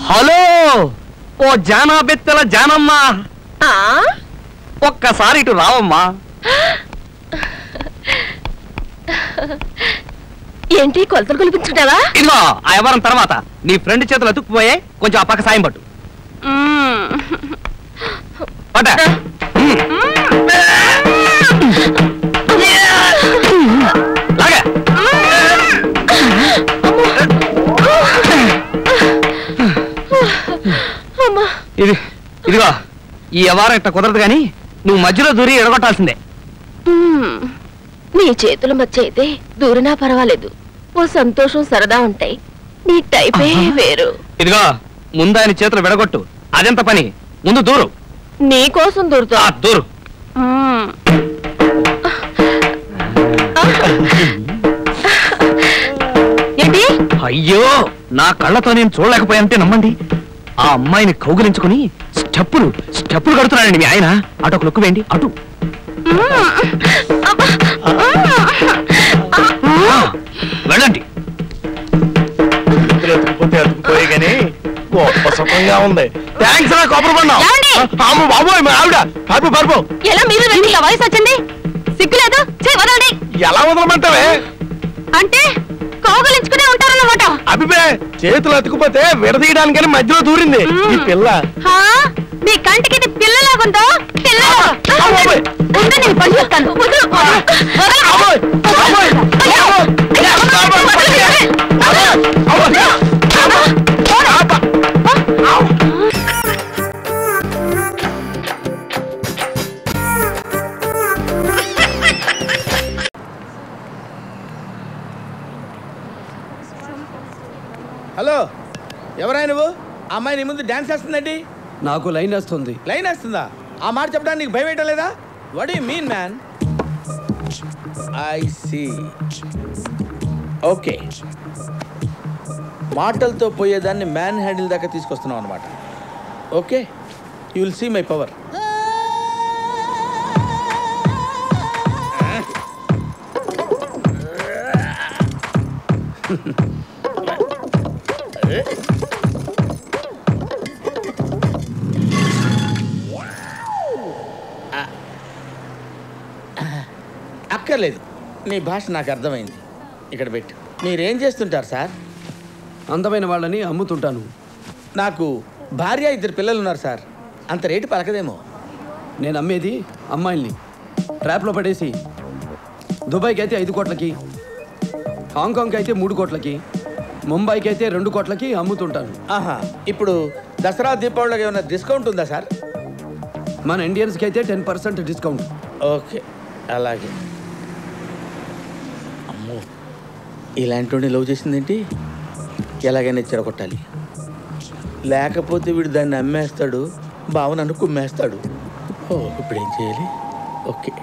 Hello ఓ జానా బెత్తల జానమ్మా, ఒక్కసారి ఇటు రావమ్మా. ఏంటి కొలతలు కొలిపించుకుంటావా? ఇదిగో ఆ ఎవరం తర్వాత నీ ఫ్రెండ్ చేతులు అతుక్కుపోయే, కొంచెం ఆ పక్క సాయం పట్టు. పట్ట లాగా. ఇదిగో ఈ వ్యవహారం ఇట్లా కుదరదు గాని నువ్వు మధ్యలో దూరి ఎడగొట్టాల్సిందే. నీ చేతుల మధ్య అయితే దూరినా పర్వాలేదు, ఓ సంతోషం సరదా ఉంటాయి. నీ టైపే వేరు. ఇదిగో ముందు ఆయన చేతులు విడగొట్టు, అదెంత పని. ముందు దూరు. నీ కోసం దూరుతా. దూరు. ఏంటి? అయ్యో నా కళ్ళతో నేను చూడలేకపోయానంటే నమ్మండి. ఆ అమ్మాయిని కౌగిలించుకుని స్టెప్పులు కడుతున్నాడండి మీ ఆయన. అటు ఒక లుక్కు వేయండి. అటు వెళ్ళండి. గొప్ప సుఖంగా ఉంది. థ్యాంక్స్ రా కొబ్బరి బండం. బాబోయ్ ఆవిడ పరుపు పరుపు. ఎలా మీరు రండి, వయసు వచ్చింది, సిగ్గులేదు. వదలండి. ఎలా వదలమంటావే? అంటే కౌగులించుకునే ఉంటారన్నమాట. అభిపే చేతులు అతుకుపోతే విడదీయడానికని మధ్యలో దూరింది ఈ పిల్ల. మీ కంటికి ఇది పిల్లలాగుందో? నేను పని చెప్తాను. హలో, ఎవరా నువ్వు? అమ్మాయి నీ ముందు డాన్స్ చేస్తుందండి. నాకు లైన్ వస్తుంది. లైన్ వస్తుందా? ఆ మాట చెప్పడానికి నీకు భయం ఏంటో లేదా? What you mean man? I see. Okay, మాటలతో పోయేదాన్ని మ్యాన్ హ్యాండిల్ దాకా తీసుకొస్తున్నావు అనమాట. Okay, you will see my power. అక్కర్లేదు, నీ భాష నాకు అర్థమైంది. ఇక్కడ పెట్టు. మీరేం చేస్తుంటారు సార్? అందమైన వాళ్ళని అమ్ముతుంటాను. నాకు భార్య, 2 పిల్లలు ఉన్నారు సార్. అంత రేటు పలకదేమో. నేను అమ్మేది అమ్మాయిల్ని ట్రాప్లో పడేసి దుబాయ్కి అయితే 5 కోట్లకి, హాంకాంగ్కి అయితే 3 కోట్లకి, ముంబైకి అయితే 2 కోట్లకి అమ్ముతుంటాను. ఆహా, ఇప్పుడు దసరా దీపావళికి ఏమైనా డిస్కౌంట్ ఉందా సార్? మన ఇండియన్స్కి అయితే 10% డిస్కౌంట్. ఓకే, అలాగే. అమ్మో, ఇలాంటి లవ్ చేసిందేంటి? ఎలాగైనా చెరగొట్టాలి, లేకపోతే వీడు దాన్ని అమ్మేస్తాడు, బావ నన్ను కుమ్మేస్తాడు. ఓ, ఇప్పుడు ఏం చేయాలి? ఓకే,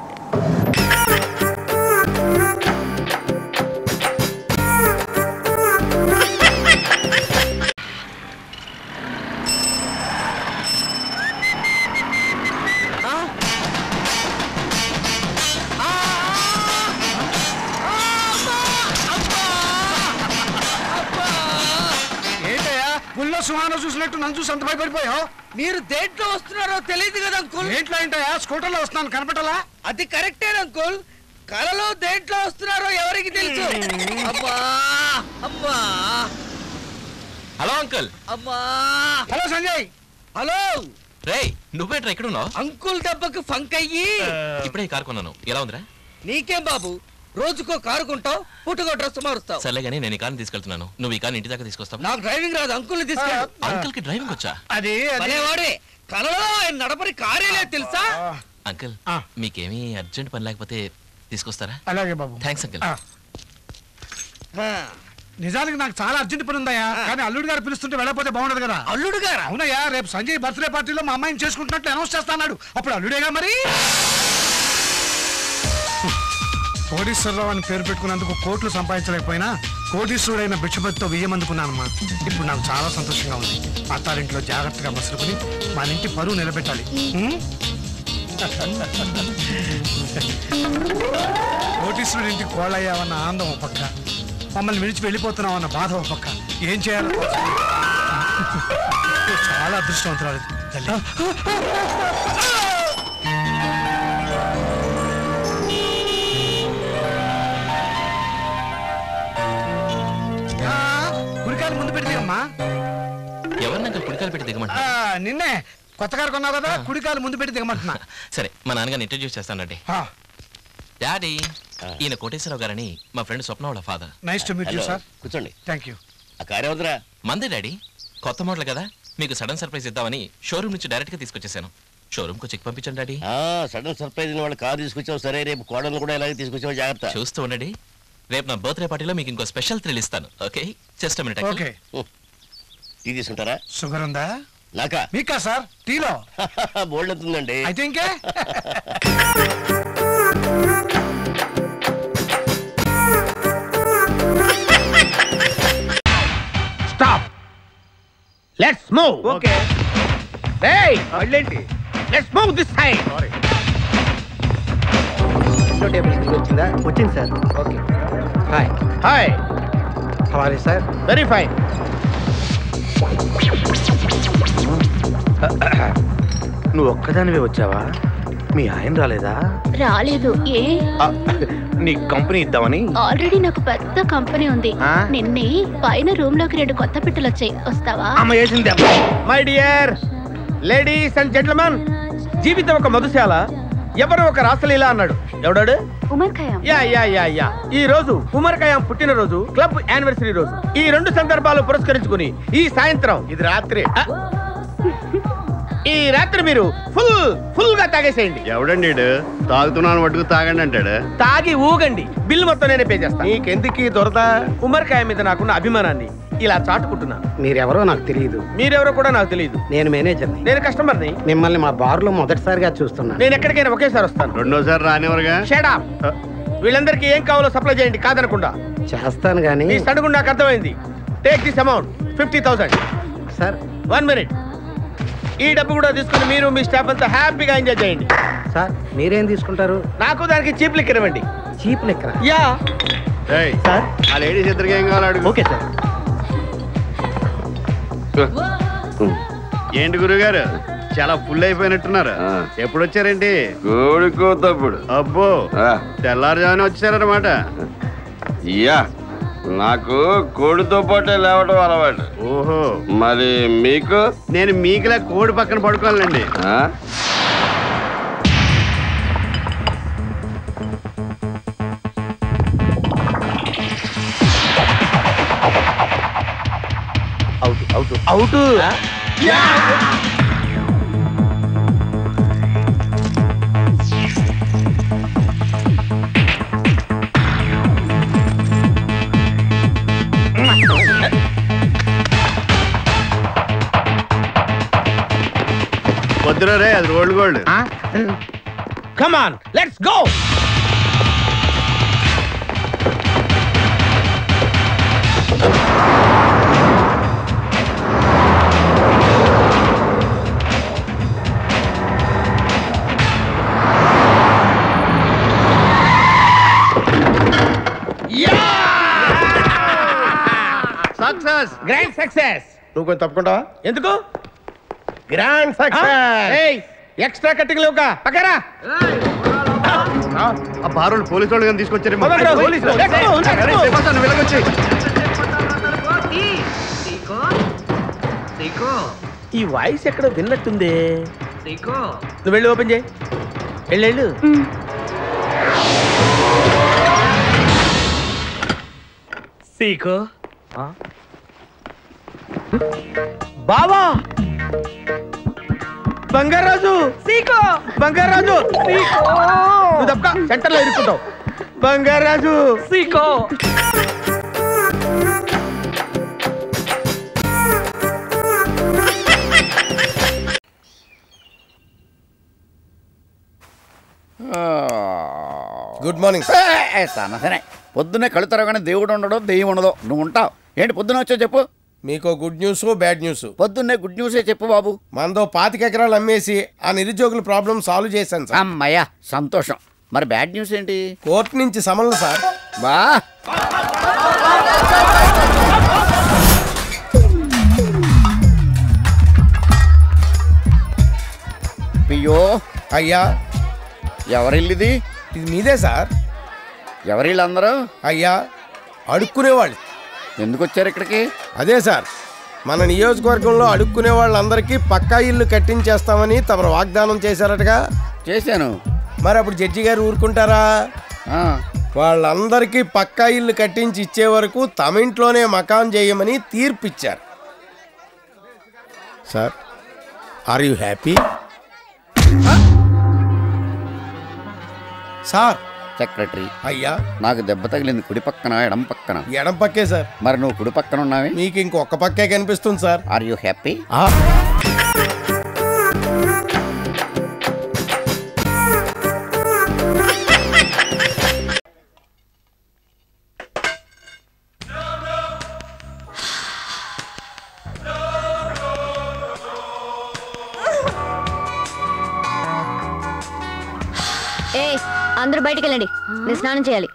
సుహాన చూసినట్టు నన్ను చూసి అంత భయపడిపోయావు. మీరు దేంట్లో వస్తున్నారో తెలియదు కదా అంకుల్. దేంట్లో ఏంటయా? స్కూటర్లో వస్తున్నాను, కనపడాలా? అది కరెక్టే అంకుల్. కలలో దేంట్లో వస్తున్నారో ఎవరికి తెలుసు. అమ్మా అమ్మా. Hello uncle. అమ్మా. హలో సంజయ్. హలో రే, నువ్వేట్రా ఇక్కడ ఉన్నావు? అంకుల్ దెబ్బకు ఫంక్ అయ్యి ఇప్పుడే కారు కొన్నాను. ఎలా ఉందిరా? నీకేం బాబు, రోజుకో కారు కొంటావు, పుట్టుకో డ్రెస్ మారుస్తావు. సర్లే గానీ నేను ఈ కార్ని తీసుకెళ్తున్నాను. నువ్వు ఈ కార్ని ఇంటి దాకా తీసుకొస్తావు? నాకు డ్రైవింగ్ రాదు, అంకుల్ తీసుకెళ్ళు. అంకుల్ కి డ్రైవింగ్ వచ్చా? అది వాడే కలలో ఆయన నడపని కారేలే తెలుసా? అంకుల్, మీకేమీ అర్జెంట్ పని లేకపోతే తీసుకొస్తారా? అలాగే బాబు. Thanks uncle. నిజానికి నాకు చాలా అర్జెంట్ పని ఉందయ్యా, కానీ అల్లుడు గారు పిలుస్తుంటే వెళ్ళకపోతే బాగుండదు కదా. అల్లుడు గారు? అవునయ్యా, రేపు సంజయ్ బర్త్డే పార్టీలో మా అమ్మాయిని చేసుకుంటున్నట్లు అనౌన్స్ చేస్తాడు. అప్పుడు అల్లుడేగా మరి. కోటీశ్వరరావు అని పేరు పెట్టుకున్నందుకు కోట్లు సంపాదించలేకపోయినా కోటీశ్వరుడైన భిక్షపతితో వియ్యమందుకున్నానమ్మా. ఇప్పుడు నాకు చాలా సంతోషంగా ఉంది. అత్తారింట్లో జాగ్రత్తగా మసులుకుని మన ఇంటి పరువు నిలబెట్టాలి. కోటీశ్వరుడి ఇంటికి కోళ్ళయ్యావన్న ఆనందం ఒక పక్క, మమ్మల్ని విడిచి వెళ్ళిపోతున్నామన్న బాధ ఒక పక్క. ఏం చేయాలి? చాలా అదృష్టవంతురాలు తల్లి. కుడికాయలు ముందు పెట్టి దిగమ్మా. ఎవరినంక కుడికాయలు పెట్టి దిగమంట? నిన్నే కొత్త కారు కొన్నావు కదా, కుడికాయలు ముందు పెట్టి దిగమంటున్నా. సరే, మా నాన్నగారిని ఇంట్రడ్యూస్ చేస్తానండి. డాడీ, ఈయన కోటేశ్వరరావు గారని మా ఫ్రెండ్ స్వప్న వాళ్ళ father. Nice to meet you sir. కూర్చోండి. థాంక్యూ. ఆ కారు ఎవరిదిరా? మందే డాడీ, కొత్త మోడల్ కదా, మీకు సడన్ సర్ప్రైజ్ ఇద్దామని షోరూమ్ నుంచి డైరెక్ట్ గా తీసుకొచ్చేసాను. షోరూమ్ కు చెక్ పంపించండి డాడీ. సడన్ సర్ప్రైజ్ వాళ్ళు కారు తీసుకొచ్చావు సరే, రేపు కోడలు కూడా ఇలాగే తీసుకొచ్చావు, జాగ్రత్త. చూస్తూ ఉండండి, రేపు నా బర్త్డే పార్టీలో మీకు ఇంకో స్పెషల్ థ్రిల్ ఇస్తాను. Okay, just minute. Okay. Tea తీసుకుంటారా? షుగర్ ఉందా? నాకా? మీకా సార్? టీలో బోల్డ్ అవుతుందండి. అయితే ఇంకే స్టాప్. Let's move. ఓకే. ఏయ్, అల్లేంటి? Let's move this side. Sorry. Table వచ్చిందా? వచ్చింది sir. Okay. Hi. Hi. How are you sir? Very fine. నువ్వు ఒక్కదానివే వచ్చావా? మీ ఆయన రాలేదా? రాలేదు. ఏ? నీ కంపెనీ ఇద్దామని. ఆల్రెడీ నాకు పెద్ద కంపెనీ ఉంది. నిన్నే పైన రూమ్ లోకి 2 కొత్త పిట్టలు వచ్చాయి, వస్తావా? అమ్మ వేసింది. My dear ladies and gentlemen, జీవితం ఒక మధుశాల, ఎవరు ఒక రాసలీలా అన్నాడు. ఎవడాడు? Omar Khayyam. Yeah yeah yeah yeah. ఈ రోజు ఉమర్ ఖయాం పుట్టినరోజు, క్లబ్ యానివర్సరీ రోజు. ఈ 2 సందర్భాలు పురస్కరించుకుని ఈ సాయంత్రం, ఇది రాత్రి, ఈ రాత్రి మీరు ఫుల్ గా తాగేసేయండి. ఎవడండి తాగుతున్నాను మటుకు తాగండి అంటాడు. తాగి ఊగండి, బిల్ మొత్తం నేనే పే చేస్తాను. నీకెందుకు దొరద? ఉమర్ ఖయాం మీద నాకున్న అభిమానాన్ని ఇలా చాటుకుంటున్నాను. మీరెవరో నాకు తెలియదు. మీరెవరో కూడా నాకు తెలియదు. నేను మేనేజర్ని. నేను కస్టమర్ని. మిమ్మల్ని మా బార్ లో మొదటిసారిగా చూస్తున్నాను. నేను ఎక్కడికైనా ఒకేసారి వస్తాను. రెండోసారి రానివరుగా. Shut up. వీళ్ళందరికీ ఏం కావాలో సప్లై చేయండి, కాదనకుండా. చేస్తాను గానీ ఈ సడుగు నాకు అర్థమైంది. Take this amount 50,000. Sir 1 minute. ఈ డబ్బు కూడా తీసుకుని మీరు మీ స్టాఫ్ అంతా హ్యాపీగా ఎంజాయ్ చేయండి. సార్ మీరేం తీసుకుంటారు? నాకు దానికి చీప్ లిక్కర్ ఇవ్వండి. Cheap liquor? యా. సార్ ఆ లేడీస్ ఇద్దరికి ఏం కావాలి అడుగు. Okay sir. ఏంటి గురుగారు చాలా ఫుల్ అయిపోయినట్టున్నారు? ఎప్పుడు వచ్చారేంటి? కోడికోతప్పుడు. అబ్బో, తెల్లారుజామున వచ్చారన్నమాట. యా, నాకు కోడితో పాటే లేవడం అలవాటు. ఓహో, మరి మీకు? నేను మీకులా కోడి పక్కన పడుకోవాలండి. అవుట్. వద్దురా రే, అది rolled gold. Come on, let's go. Success, grand success. నువ్వు కొంచెం తప్పుకుంటావా? ఎందుకు? Grand success. ఎక్స్ట్రా కట్టింగ్ లేవుగా పక్కరా. ఆ బారోళ్ళు పోలీసు వాళ్ళు కానీ తీసుకొచ్చారు. ఈ వాయిస్ ఎక్కడ విన్నట్టుంది. నువ్వు వెళ్ళి ఓపెన్ చేయి. వెళ్ళు. సీకో బావా. బంగారాజు. సీకో బంగారాజు. నువ్వు తప్ప సెంటర్ లో ఇరుక్కుంటావు. బంగారాజు. సీకో. Good morning. సరే, పొద్దున్నే కళ్ళు తరగానే దేవుడు ఉండడు, దెయ్యం ఉండదు. నువ్వు ఉంటావు ఏంటి? పొద్దున్న వచ్చావు చెప్పు. మీకు గుడ్ న్యూస్, బ్యాడ్ న్యూస్. పొద్దున్నే గుడ్ న్యూసే చెప్పు బాబు. మనతో 25 ఎకరాలు అమ్మేసి ఆ నిరుద్యోగుల ప్రాబ్లం సాల్వ్ చేశాను సార్. అమ్మయ్యా, సంతోషం. మరి బ్యాడ్ న్యూస్ ఏంటి? కోర్టు నుంచి సమన్లు సార్. బా అయ్యా. ఎవరిల్లిది? ఇది మీదే సార్. ఎవరిళ్ళందరూ? అయ్యా అడుక్కునేవాళ్ళు. ఎందుకు వచ్చారు ఇక్కడికి? అదే సార్, మన నియోజకవర్గంలో అడుక్కునే వాళ్ళందరికీ పక్కా ఇల్లు కట్టించేస్తామని తమరు వాగ్దానం చేశారటగా. చేశాను. మరి అప్పుడు జడ్జి గారు ఊరుకుంటారా? వాళ్ళందరికీ పక్కా ఇల్లు కట్టించి ఇచ్చే వరకు తమ ఇంట్లోనే మకాన్ చేయమని తీర్పిచ్చారు. Sir, are you happy? Sir. Secretary. అయ్యా. నాకు దెబ్బ తగిలింది కుడి పక్కన ఎడం పక్కన? ఎడం పక్కే సార్. మరి నువ్వు కుడి పక్కన ఉన్నావే? మీకు ఇంకొక పక్కే కనిపిస్తుంది సార్. Are you happy? అందరూ బయటికి వెళ్ళండి, నేను స్నానం చేయాలి.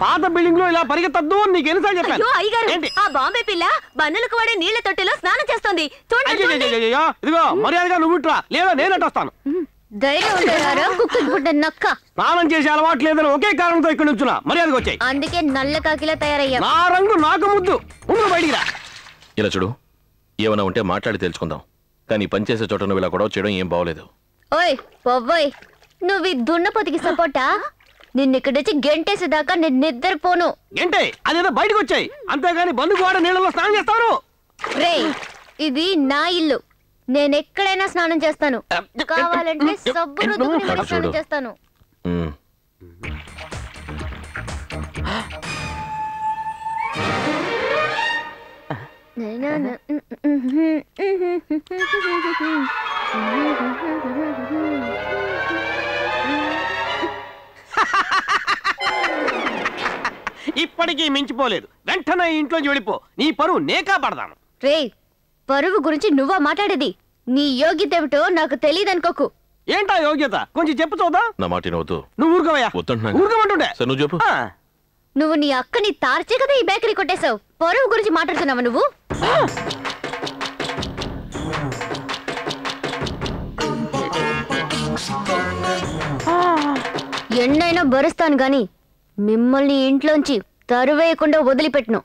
పాత బిల్డింగ్ లో ఇలా పరిగెత్తద్దు, నీకు ఎన్నిసార్లు చెప్పాను? ఆ బాంబే పిల్ల బన్నులకు వాడే నీళ్ల తొట్టిలో స్నానం చేస్తుంది. ఇదిగో మర్యాదగా నువ్వు ఇట్రా, లేదా నేను వస్తాను. ధైర్యం ఉంటారా కుక్కకి పుట్ట నక్క? స్నానం చేసే అలవాటు లేదని ఒకే కారణంతో ఇక్కడ నుంచున్నా, మర్యాదగా వచ్చాయి. అందుకే నల్ల కాకిలా తయారయ్యా. నా రంగు నాకు ముద్దు, బయటికి రా. ఇలా చూడు, ఏమైనా ఉంటే మాట్లాడి తెలుసుకుందాం, కానీ పనిచేసే చోట నువ్వు ఇలా గొడవ చేయడం ఏం బాగోలేదు. ఓయ్ పొవ్వోయ్, నువ్వు ఈ దున్నపోతికి సపోర్టా? నిన్నిక్కడొచ్చి గెంటేసేదాకా నేను నిద్రపోను. గంటే అదేదో బయటకు వచ్చాయి, అంతేగాని బంధుకు వాడ నీళ్ళలో స్నానం చేస్తాను. రే, ఇది నా ఇల్లు, నేను ఎక్కడైనా స్నానం చేస్తాను. కావాలంటే సబ్బు రుద్దుకుని మరీ స్నానం చేస్తాను. ఇప్పటికీ మించిపోలేదు, వెంటనే ఇంట్లోంచి వెళ్ళిపో, నీ పరువు నేకా పడదాను. రే, పరువు గురించి నువ్వా మాట్లాడేది? నీ యోగ్యత ఏమిటో నాకు తెలియదనుకోకు. ఏంటా యోగ్యత? కొంచెం చెప్పు చూద్దాం. నా మాట వినవద్దు. నువ్వు ఊరుకోవయ్యా. ఊరుకోమంటుండే. సరే నువ్వు చెప్పు. నువ్వు నీ అక్కని తార్చే కదా ఈ బేకరీ కొట్టేశావు. పరువు గురించి మాట్లాడుతున్నావా నువ్వు? ఎన్నైనా భరుస్తాను గాని మిమ్మల్ని ఇంట్లోంచి తరువేయకుండా వదిలిపెట్టును.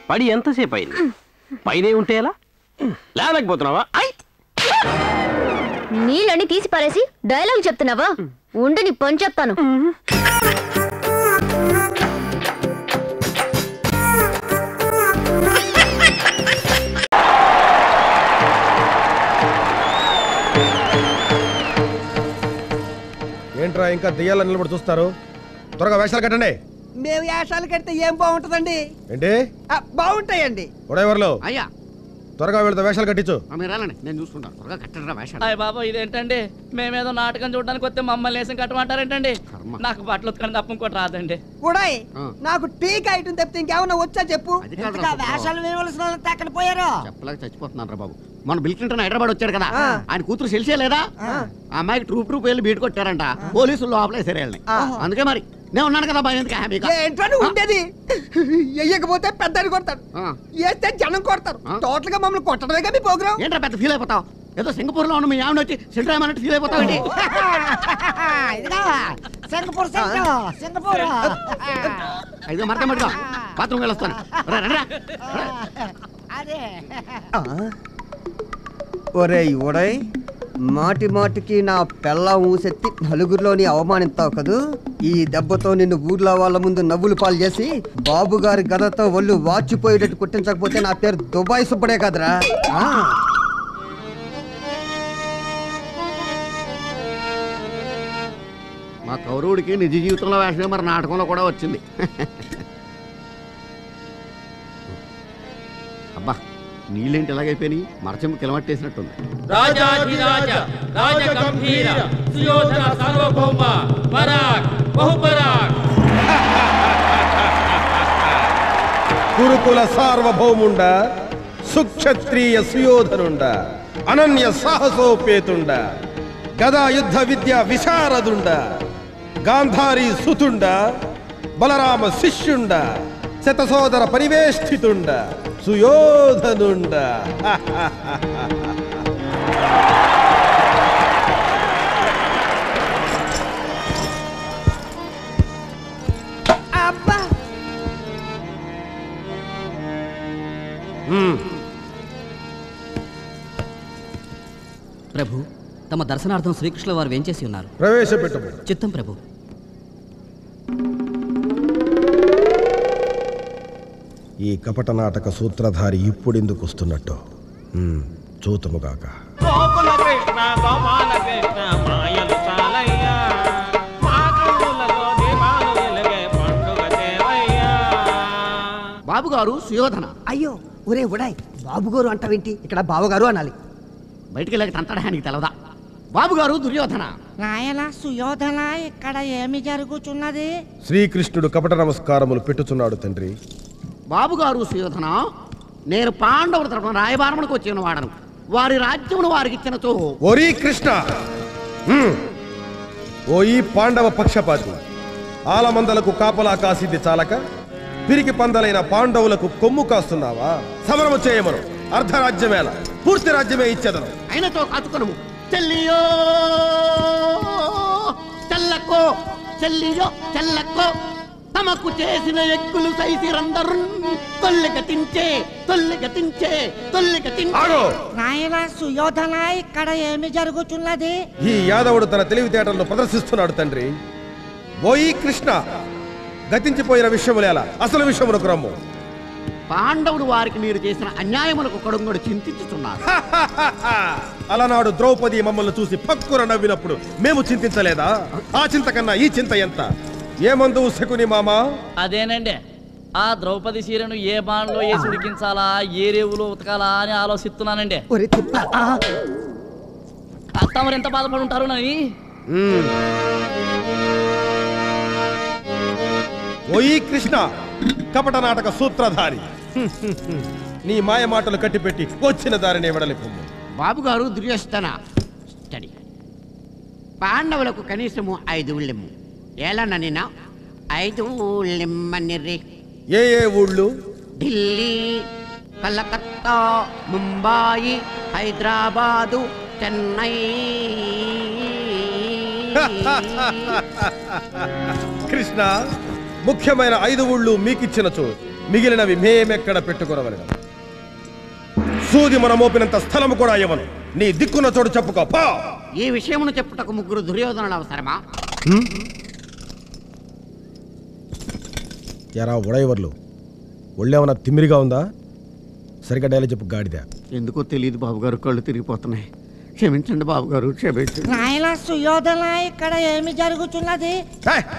పడి ఎంతసేపు అయింది? పైనే ఉంటే ఎలా? లేకపోతున్నావా? నీళ్ళని తీసి పారేసి డైలాగ్ చెప్తున్నావా? ఉండి నీ పని చెప్తాను. ఏంట్రా ఇంకా దెయ్యాల నిలబడి చూస్తారు? త్వరగా వేషాలు కట్టండి. మేము వేషాలు కడితే ఏం బాగుంటుందండి? ఏంటి బాగుంటాయండి. ఉడేవర్లు అయ్యా త్వరగా వెళ్తే వేషాలు కట్టించు. నేను చూసుకుంటాను. త్వరగా కట్టండి వేషాలు. అయ్య బాబా, ఇదేంటండి? మేమేదో నాటకం చూడడానికి వస్తే మమ్మల్ని వేసం కట్టమంటారేంటండి? నాకు బట్టలు ఉతకని తప్ప ఇంకోటి రాదండి. ఉడాయ్, నాకు టీకా ఐటమ్ తప్పితే ఇంకేమన్నా వచ్చా చెప్పు. వేషాలు వేయవలసిన అక్కడ పోయారు. చెప్పలేక చచ్చిపోతున్నాను రా బాబు. మన బిల్ క్లింటన్ హైదరాబాద్ వచ్చాడు కదా, ఆయన కూతురు తెలిసే లేదా? ఆ అమ్మాయికి ట్రూప్ వెళ్ళి బీట్ కొట్టారంట, పోలీసులు లోపలేసారు వెళ్ళి. అందుకే మరి నేను ఉన్నాను కదా భయం. ఏంటో ఉండేది, వెయ్యకపోతే పెద్దని కొడతాడు, వేస్తే జనం కొడతారు. టోటల్ గా మమ్మల్ని కొట్టడమే కదా మీ ప్రోగ్రాం. ఏంట్రా పెద్ద ఫీల్ అయిపోతావు? ఏదో సింగపూర్ లో ఉన్న మీ ఆవిడ వచ్చి సెంటర్ అన్నట్టు ఫీల్ అయిపోతావు. సింగపూర్ అయితే మరక మరక బాత్రూమ్ వెళ్ళొస్తాను. ఒరే ఉడయ్, మాటి మాటికి నా పెళ్ళం ఊసెత్తి నలుగురిలోని అవమానిస్తావు కదూ. ఈ దెబ్బతో నిన్ను ఊర్లో వాళ్ళ ముందు నవ్వులు పాలు చేసి బాబు గారి గదతో ఒళ్ళు వాచిపోయేటట్టు కొట్టించకపోతే నా పేరు దుబాయ్ సుబ్బడే కదరా. మా కౌరవుడికి నిజ జీవితంలో వేషమే మరి నాటకంలో కూడా వచ్చింది. అబ్బా, నీళ్ళేంటి ఎలాగైపోయినాయి? మరచెంపు కిలమట్టేసినట్టుంది. రాజాధిరాజ రాజగంభీర సుయోధన సార్వభౌమ పరాక్ బహుపరాక్. కురుకుల సార్వభౌముండ సుక్షత్రియ సుయోధనుండ, అనన్య సాహసోపేతుండ, గదా యుద్ధ విద్య విశారదుండ, గాంధారి సుతుండ, బలరామ శిష్యుండ, శతసోదర పరివేష్టితుండ, సుయోధనుండ. ప్రభు, తమ దర్శనార్థం శ్రీకృష్ణుల వారు వేంచేసి ఉన్నారు. ప్రవేశపెట్టు. చిత్తం ప్రభు. ఈ కపట నాటక సూత్రధారి ఇప్పుడెందుకు వస్తున్నట్టు చూతముగాక. బాబుగారు సుయోధన. అయ్యో ఒరే ఉడాయ్, బాబుగారు అంటావేంటి? ఇక్కడ బావగారు అనాలి. బయటికి వెళ్ళక తంతడానికి తెలవదా? బాబుగారు దుర్యోధన. నాయన సుయోధన, ఇక్కడ ఏమి జరుగుతున్నది? శ్రీకృష్ణుడు కపట నమస్కారములు పెట్టుచున్నాడు తండ్రి. బాబుగారు సుయోధన, నేను పాండవుల తరపున రాయబారములకు వచ్చిన వాడను. వారి రాజ్యమును వారికి ఇచ్చినచో. ఓరీ కృష్ణ, ఓ ఈ పాండవ పక్షపాతి, ఆలమందలకు కాపలా కాసిద్ది చాలక పిరికి పందలైన పాండవులకు కొమ్ము కాస్తున్నావా? సమరము చేయమను. అర్ధరాజ్యమేలా, పూర్తి రాజ్యమే ఇచ్చేదను. అయినతో కాచుకొను. చెల్లియో చెల్లకో, చెల్లియో చెల్లకో, తమకు చేసిన ఎక్కులు సైసిరందరు తొల్లిగతించే తొల్లిగతించే తొల్లిగతించే. నాయన సుయోధన, ఇక్కడ ఏమి జరుగుతున్నది? ఈ యాదవుడు తన తెలివితేటలను ప్రదర్శిస్తున్నాడు తండ్రి. ఓయి కృష్ణ, గతించిపోయిన విషయములేలా, అసలు విషయములకు రమ్ము. పాండవుడు వారికి మీరు చేసిన అన్యాయములకు కడుంగడు చింతించుతున్నారు. అలనాడు ద్రౌపది మమ్మల్ని చూసి పక్కున నవ్వినప్పుడు మేము చింతించలేదా? ఆ చింత కన్నా ఈ చింత ఎంత? ఏమందు శకుని మామ? అదేనండి, ఆ ద్రౌపది చీరను ఏ బాణలో వేసి ఉడికించాలా, ఏ రేవులో ఉతకాలా అని ఆలోచిస్తున్నానండి. తమరు ఎంత బాధపడి ఉంటారు నని. ఓయి కృష్ణ, కపట నాటక సూత్రధారి, నీ మాయ మాటలు కట్టిపెట్టి వచ్చిన దారిని వెడలిపు. బాబుగారు దుర్యోధన, స్టడీ. పాండవులకు కనీసము 5 ఊళ్ళెమ్ము. ఏలన్న నిన్న 5 ఊళ్ళెమ్మనిర్రి. ఏ ఏ ఊళ్ళు? ఢిల్లీ, కలకత్తా, ముంబాయి, హైదరాబాదు, చెన్నై. కృష్ణ, ముఖ్యమైన 5 ఊళ్ళు మీకిచ్చినచో మిగిలినవి మేమెక్కడ పెట్టుకునవలను. సూది మన మోపినంత స్థలము కూడా ఇవ్వను. నీ దిక్కున్న చోటు చెప్పుకో. ఈ విషయమును చెప్పుటకు 3 దుర్యోధనులు అవసరమా? ఎరా ఉడయవర్లు, ఒళ్ళేమన్నా తిమ్మిరిగా ఉందా? సరిగ్గా డైలాగ్ చెప్పు గాడిదా. ఎందుకో తెలియదు బాబుగారు, కళ్ళు తిరిగిపోతున్నాయి. క్షమించండి బాబుగారు, క్షమించండి. నాయన సుయోధన, ఇక్కడ ఏమి జరుగుతున్నది?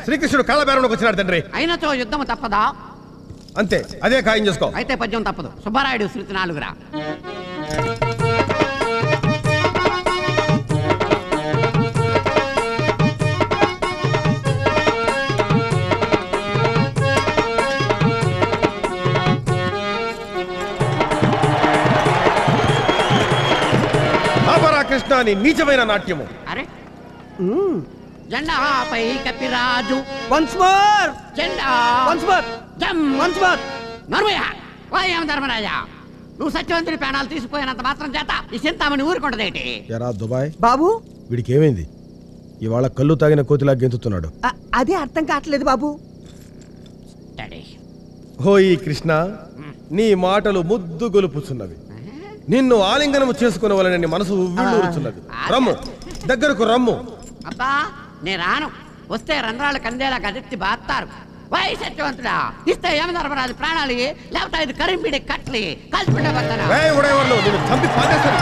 శ్రీకృష్ణుడు కాలబేరంలోకి వచ్చినాడు తండ్రి. అయినచో యుద్ధము తప్పదా? అంతే, అదే ఖాయం చేసుకో. అయితే పద్యం తప్పదు. సుబ్బారాయుడు శృతి 4 రా. కృష్ణ, నీ నీచమైన నాట్యము. అరే జెండా పై కపిరాజు. వన్స్ మోర్ జెండా. వన్స్ మోర్ జమ్. Once more. నర్మయ్య, వాయం ధర్మరాజా, నువ్వు సత్యవంతుని ప్రాణాలు తీసిపోయినంత మాత్రం చేత ఈ చింతామణి ఊరుకుంటదేటి? ఎరా దుబాయ్ బాబు, వీడికి ఏమైంది? ఇవాళ కళ్ళు తాగిన కోతిలా గెంతుతున్నాడు. అదే అర్థం కావట్లేదు బాబు. హోయి కృష్ణ, నీ మాటలు ముద్దు గొలుపుచున్నవి. నిన్ను ఆలింగనము చేసుకునవలనని మనసు ఉవ్విళ్ళూరుచున్నది. రమ్ము, దగ్గరకు రమ్ము. అబ్బా, నే రాను. వస్తే రంధ్రాలు కందేలా గదెత్తి బాస్తారు. వై సత్యవంతుడా, ఇస్తే యమధర్మరాజు ప్రాణాలు, లేకపోతే 5 కరింబిడి కట్లి కలిసిపెట్టే చంపి పాటేస్తాను.